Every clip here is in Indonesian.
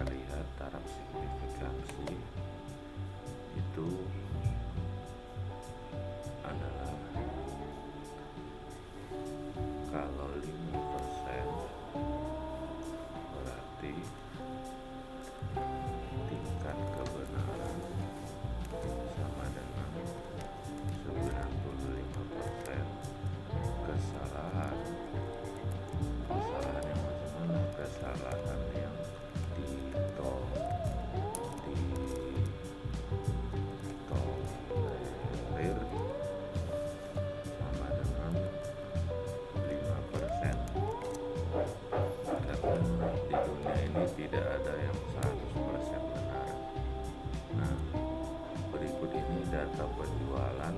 kita lihat taraf signifikansi itu adalah kalau 5% berarti tingkat kebenaran sama dengan 95% kesalahan. Kesalahan yang macam mana? Kesalahan yang ditolerir sama dengan 5%. Karena di dunia ini tidak ada yang 100% benar. Nah, berikut ini data penjualan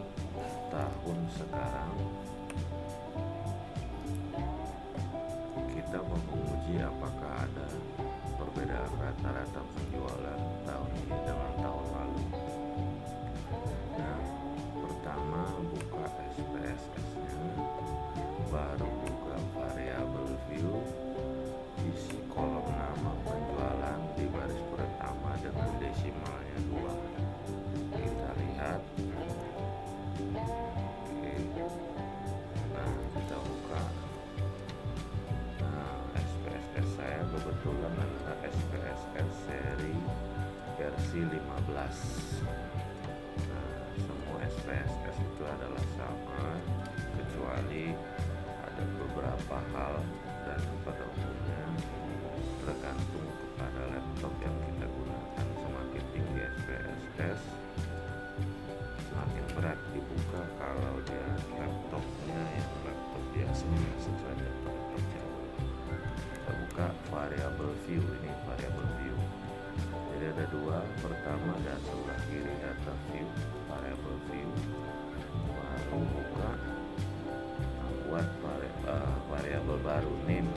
tahun sekarang. Kita mau menguji apakah ada perbedaan rata-rata penjualan tahun ini dengan tahun lalu. Nah, pertama buka SPSS-nya, baru buka variabel view, isi kolom nama penjualan di baris pertama dengan desimalnya 2. Kita lihat. Oke. Nah, kita buka. Nah, SPSS saya kebetulan adalah SPSS seri versi 15. Nah, semua SPSS itu adalah sama, kecuali ada beberapa hal dan pada umumnya tergantung kepada laptop yang kita gunakan. Semakin tinggi SPSS, semakin berat dibuka. Kalau dia laptopnya yang laptop biasa saja laptop Java. Kita buka variabel view. Ini variabel view. Jadi ada dua. Pertama dan sebelah kiri data view, variabel view. Baru buka, buat variabel baru name.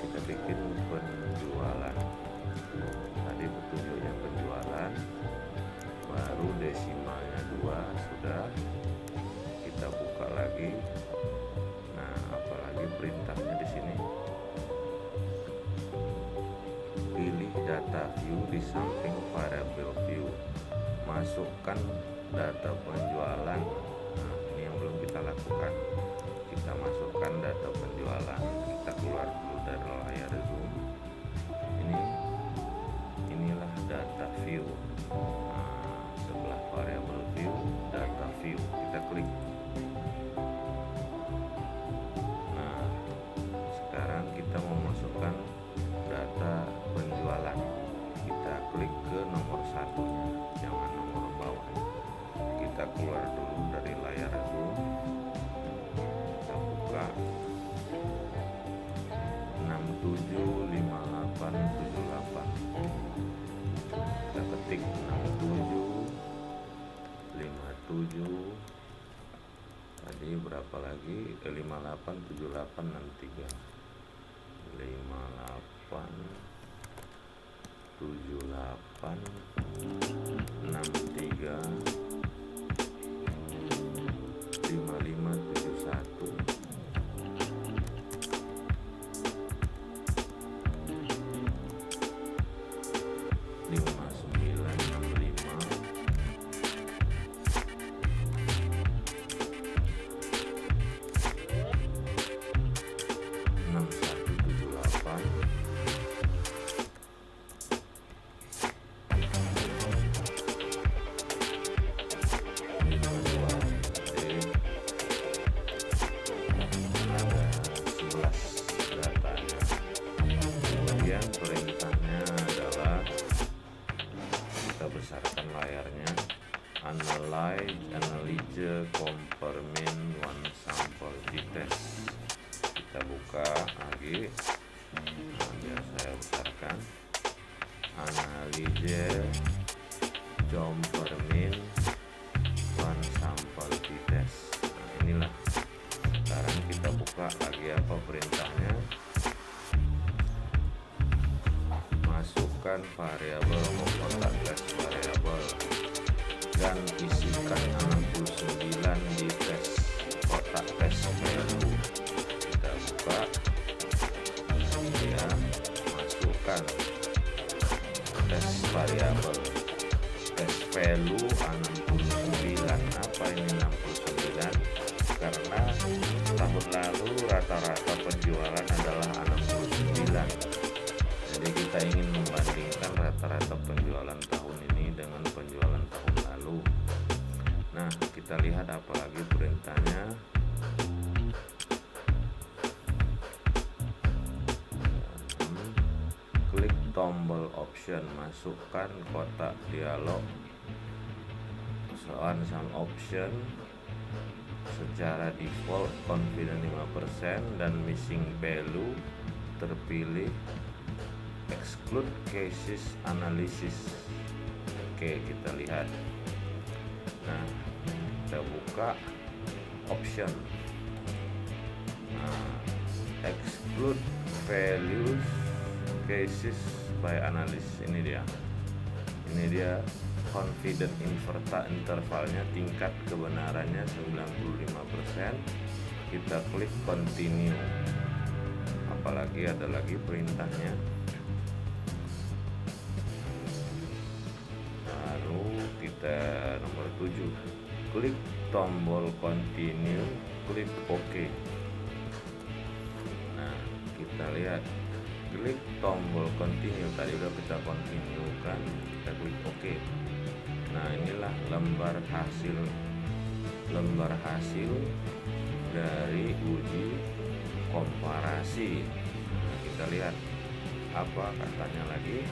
Kita bikin penjualan. Tadi petunjuknya penjualan. Baru desimalnya 2 sudah. Kita buka lagi. Nah, apalagi perintahnya di sini. Pilih data view di samping variabel view. Masukkan data penjualan. Nah, ini yang belum kita lakukan. Kita masukkan data penjualan. Kita keluar dulu dari layar zoom. Inilah data view. Nah, sebelah variabel view, data view. Kita klik. Nah, sekarang kita mau masukkan data penjualan. Kita klik ke nomor 1-nya, jangan nomor bawah. Kita keluar dulu dari layar zoom. Kita buka 675878. Kita ketik 6757. Tadi berapa lagi? 587863. 587863 5571 perintahnya adalah kita besarkan layarnya. Analyze compare one sample test. Kita buka lagi. Nah, biar saya besarkan. Analyze compare one sample test. Nah, inilah. Sekarang kita buka lagi apa perintahnya. Masukkan variabel overlapping variabel dan isikan 69 di tes kotak tes value. Kita buka, ya, masukkan variabel cash value 69. Apa ini 69? Karena tahun lalu rata-rata penjualan adalah 69. Jadi kita ingin membandingkan rata-rata penjualan tahun ini dengan penjualan tahun lalu. Nah, kita lihat apalagi perintahnya. Klik tombol option, masukkan kotak dialog soal some option. Secara default confident 5% dan missing value terpilih. Exclude cases analysis. Oke, kita lihat. Nah, kita buka option. Nah, exclude values cases by analysis. Ini dia confident intervalnya, tingkat kebenarannya 95%. Kita klik continue. Apalagi ada lagi perintahnya. Lalu kita nomor 7, klik tombol continue, klik OK. Nah, kita lihat, klik tombol continue, tadi udah kita continue kan, kita klik OK. Nah, inilah lembar hasil dari uji komparasi. Nah, kita lihat apa katanya lagi.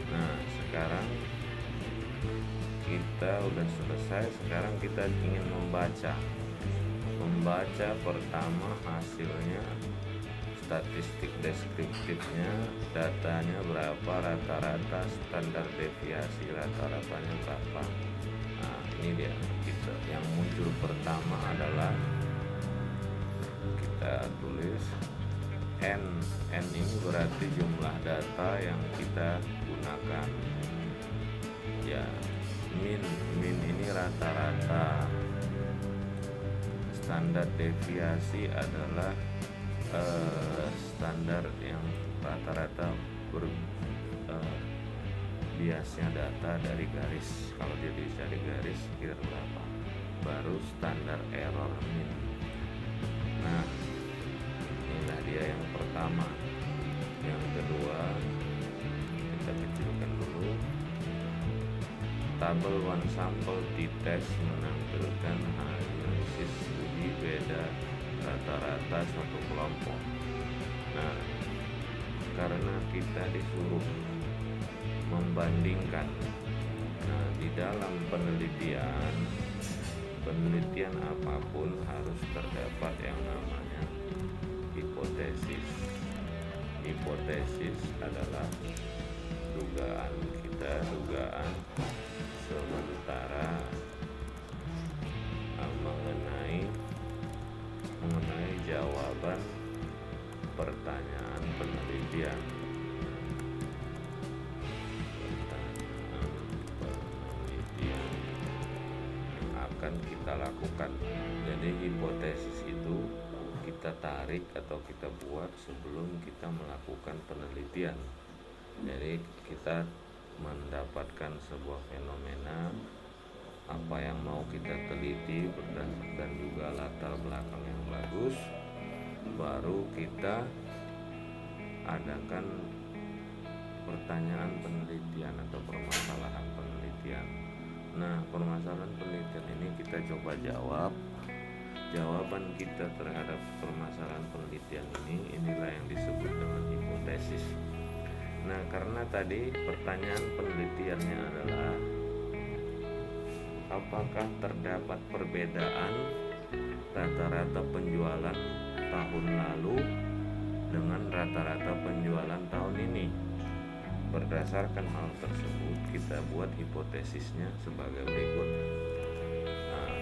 Nah, sekarang kita udah selesai. Sekarang kita ingin membaca pertama hasilnya, statistik deskriptifnya, datanya berapa, rata-rata, standar deviasi rata-ratanya berapa. Nah, ini dia kita yang muncul pertama adalah, kita tulis N ini berarti jumlah data yang kita gunakan ya. Min ini rata-rata. Standar deviasi adalah standar yang rata-rata biasnya data dari garis. Kalau dia bisa di garis kira berapa, baru standar error min. Nah, inilah dia yang pertama. Yang kedua, kita kecilkan dulu. Tabel one sample t-test menampilkan analisis uji beda rata-rata suatu kelompok. Nah, karena kita disuruh membandingkan, nah di dalam penelitian apapun harus terdapat yang namanya hipotesis. Hipotesis adalah dugaan sementara mengenai jawaban pertanyaan penelitian. Yang akan kita lakukan. Jadi hipotesis itu kita tarik atau kita buat sebelum kita melakukan penelitian. Jadi kita mendapatkan sebuah fenomena, apa yang mau kita teliti dan juga latar belakang yang bagus, baru kita adakan pertanyaan penelitian atau permasalahan penelitian. Nah, permasalahan penelitian ini kita coba jawab. Jawaban kita terhadap permasalahan penelitian inilah yang disebut dengan hipotesis. Nah, karena tadi pertanyaan penelitiannya adalah apakah terdapat perbedaan rata-rata penjualan tahun lalu dengan rata-rata penjualan tahun ini. Berdasarkan hal tersebut, kita buat hipotesisnya sebagai berikut. Nah,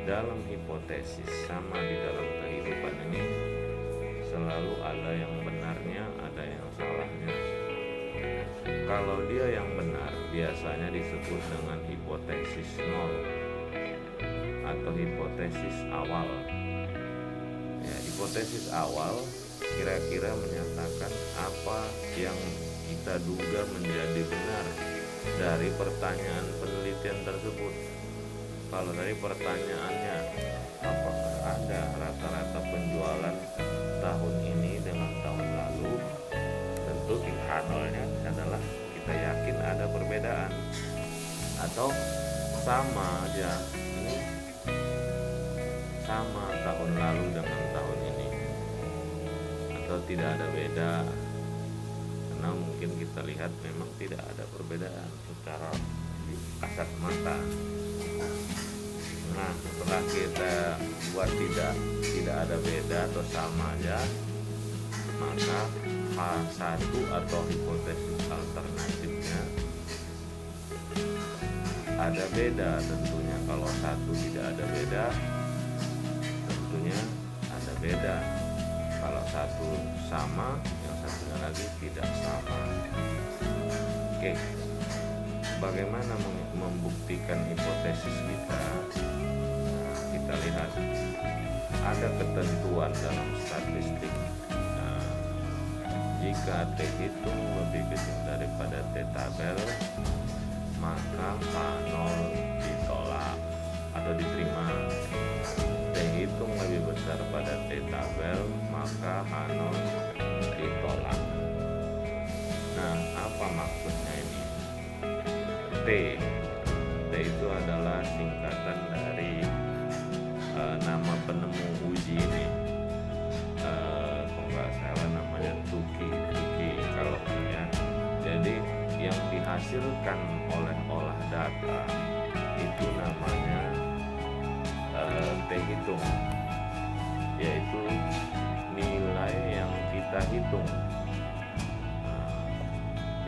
dalam hipotesis sama di dalam kehidupan ini selalu ada yang benarnya, ada yang salahnya. Kalau dia yang benar biasanya disebut dengan hipotesis nol atau hipotesis awal. Ya, hipotesis awal kira-kira menyatakan apa yang kita duga menjadi benar dari pertanyaan penelitian tersebut. Kalau dari pertanyaannya, apakah ada rata-rata penjualan tahun ini dengan tahun lalu, tentu Hanolnya adalah kita yakin ada perbedaan atau sama aja, ini sama tahun lalu dengan tahun ini, atau tidak ada beda, karena mungkin kita lihat memang tidak ada perbedaan secara kasat mata. Nah, setelah kita buat tidak ada beda atau sama aja, maka H1 atau hipotesis alternatifnya ada beda tentunya. Kalau satu tidak ada beda, tentunya ada beda. Kalau satu sama, yang satunya lagi tidak sama. Oke, bagaimana membuktikan hipotesis kita? Nah, kita lihat ada ketentuan dalam statistik. Nah, jika T hitung lebih kecil daripada T tabel, maka H0 ditolak atau diterima. T hitung lebih besar pada T tabel, maka H0 ditolak. Nah, apa maksudnya ini? T itu adalah singkatan dari nama penemu uji ini. Kalau nggak salah namanya Tuki kalau ya. Jadi yang dihasilkan oleh olah data itu namanya T hitung, yaitu nilai yang kita hitung,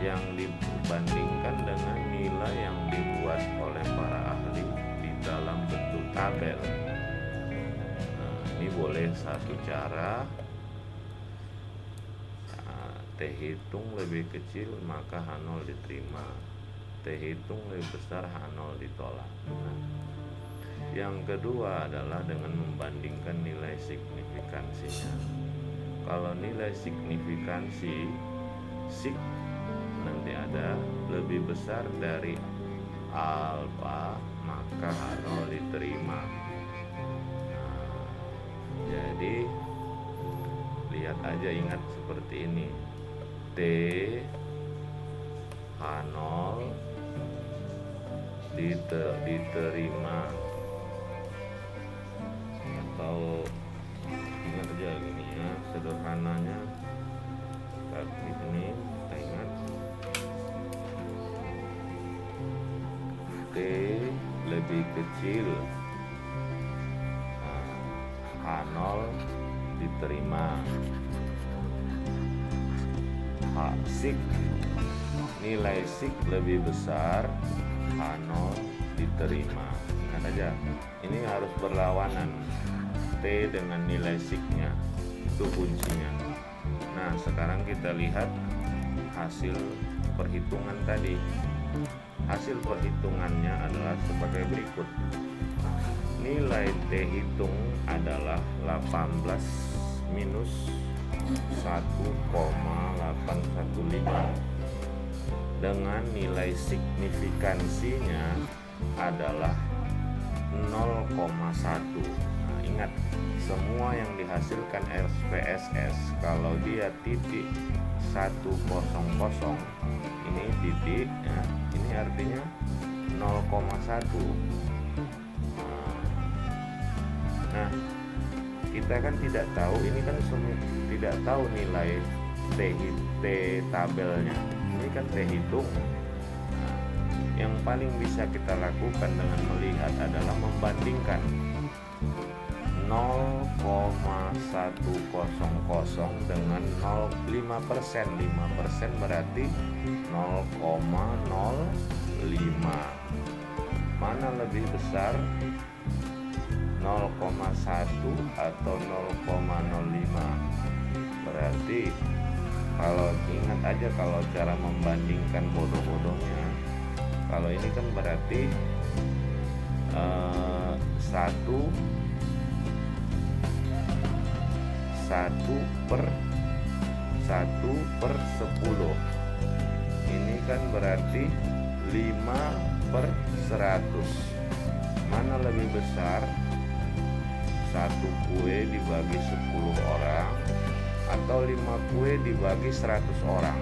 yang dibandingkan dengan nilai yang dibuat oleh para ahli di dalam bentuk tabel. Nah, ini boleh satu cara. T hitung lebih kecil maka H0 diterima, T hitung lebih besar H0 ditolak. Nah, yang kedua adalah dengan membandingkan nilai signifikansinya. Kalau nilai signifikansi sig nanti ada lebih besar dari alfa, maka H0 diterima. Nah, jadi lihat aja, ingat seperti ini. T H0 diterima, atau ingat aja gini ya, sederhananya tapi ini kita ingat T lebih kecil, H0 diterima. Sig nilai sig lebih besar, H0 diterima. Ingat aja, ini harus berlawanan, T dengan nilai signya, itu kuncinya. Nah, sekarang kita lihat hasil perhitungan tadi. Hasil perhitungannya adalah sebagai berikut. Nilai T hitung adalah 18 minus 1,815 dengan nilai signifikansinya adalah 0,1. Nah, ingat, semua yang dihasilkan SPSS kalau dia titik 100, ini titik ya, ini artinya 0,1. Nah, kita kan tidak tahu, ini kan tidak tahu nilai T tabelnya, ini kan T hitung. Nah, yang paling bisa kita lakukan dengan melihat adalah membandingkan 0,100 dengan 5%. 5% berarti 0,05. Mana lebih besar, 0,1 atau 0,05? Berarti kalau ingat aja, kalau cara membandingkan bodoh-bodohnya, kalau ini kan berarti 1/10. Ini kan berarti 5/100. Mana lebih besar? Satu kue dibagi 10 orang atau 5 kue dibagi 100 orang?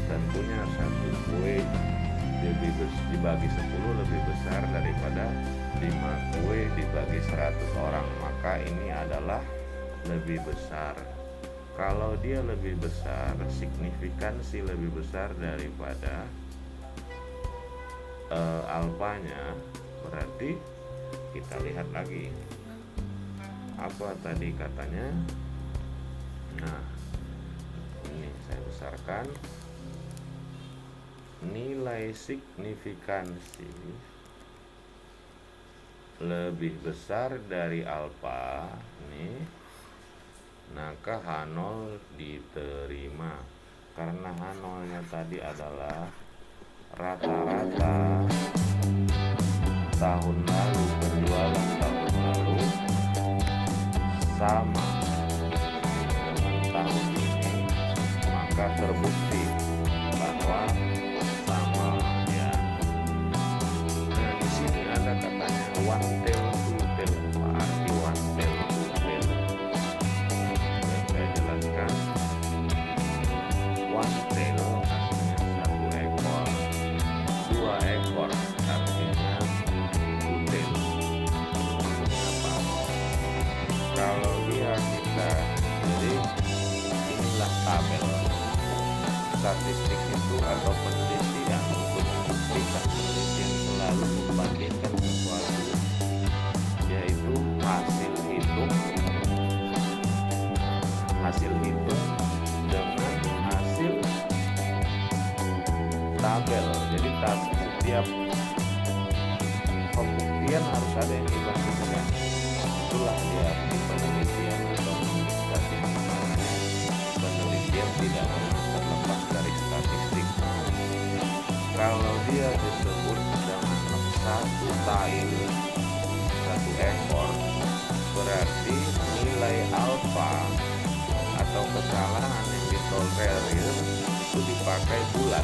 Tentunya satu kue dibagi 10 lebih besar daripada 5 kue dibagi 100 orang. Maka ini adalah lebih besar. Kalau dia lebih besar, signifikansi lebih besar daripada alfanya, berarti kita lihat lagi apa tadi katanya. Nah, ini saya besarkan. Nilai signifikansi lebih besar dari alfa nih, maka H0 diterima karena H0-nya tadi adalah rata-rata tahun lalu, penjualan tahun lalu sama dengan tahun ini, maka terbukti bahwa sama ya. Nah, di sini ada katanya one tail, two tail. Apa arti one tail, two tail? Saya jelaskan. One tail artinya satu ekor, dua ekor artinya two tail. Apa? Kalau dia kita, jadi inilah tabel statistik itu atau penelitian untuk membuktikan penelitian selalu membandingkan sesuatu, yaitu hasil hitung dengan hasil tabel. Jadi setiap pembuktian harus ada yang dibandingkan. Itulah dia di penelitian atau statistik. Penelitian tidak pernah terlepas dari statistik. Kalau dia disebut dengan satu tail, satu ekor, berarti nilai alfa atau kesalahan yang ditolerir itu dipakai bulat.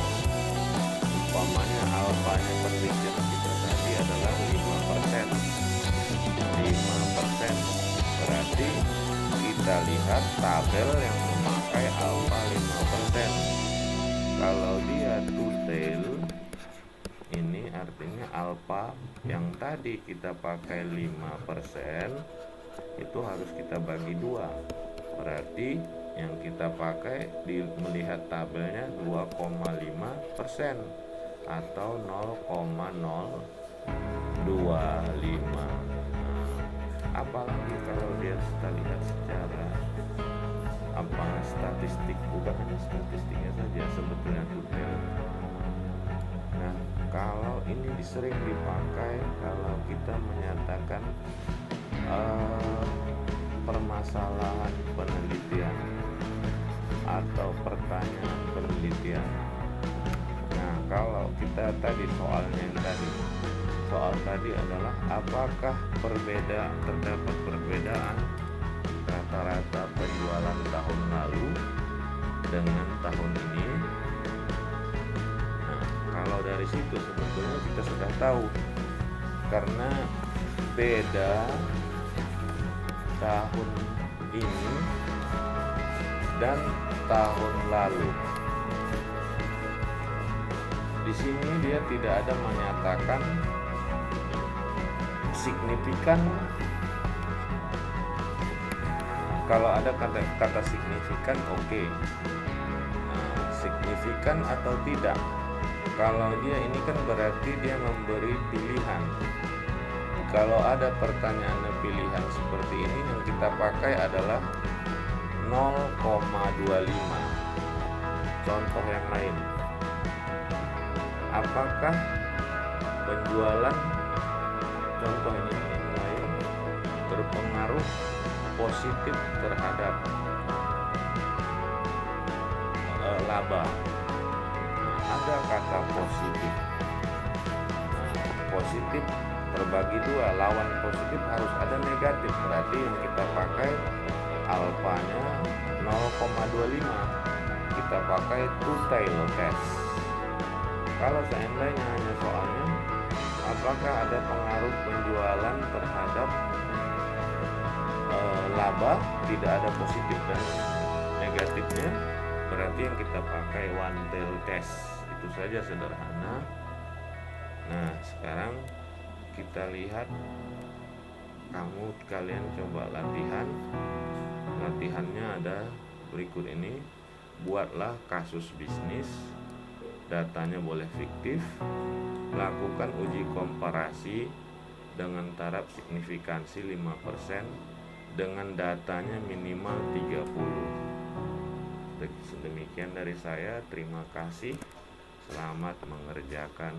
Umpamanya alfanya penelitian kita tadi adalah 5%. Berarti kita lihat tabel yang memakai alfa 5%. Kalau dia two tail, ini artinya alfa yang tadi kita pakai 5%, itu harus kita bagi 2. Berarti yang kita pakai melihat tabelnya 2,5% atau 0,025. Apalagi kalau dia kita lihat secara statistik, bukan hanya statistiknya saja sebetulnya tutel. Nah, kalau ini sering dipakai kalau kita menyatakan permasalahan penelitian atau pertanyaan penelitian. Nah, kalau kita tadi soal tadi adalah apakah terdapat perbedaan rata-rata penjualan tahun lalu dengan tahun ini. Nah, kalau dari situ sebetulnya kita sudah tahu, karena beda tahun ini dan tahun lalu. Di sini dia tidak ada menyatakan signifikan. Kalau ada kata signifikan, oke. Signifikan atau tidak. Kalau dia ini kan berarti dia memberi pilihan. Kalau ada pertanyaan pilihan seperti ini, yang kita pakai adalah 0,25. Contoh yang lain. Apakah penjualan, contoh ini yang lain, berpengaruh positif terhadap laba? Ada kata positif. Positif terbagi 2, lawan positif harus ada negatif. Berarti yang kita pakai alfanya 0,25. Kita kita pakai two-tailed test. Kalau seandainya hanya soalnya apakah ada pengaruh penjualan terhadap laba, tidak ada positif dan negatifnya, berarti yang kita pakai one tail test. Itu saja, sederhana. Nah, sekarang kita lihat, kalian coba latihan. Latihannya ada berikut ini. Buatlah kasus bisnis, datanya boleh fiktif, lakukan uji komparasi dengan taraf signifikansi 5% dengan datanya minimal 30. Demikian dari saya, terima kasih, selamat mengerjakan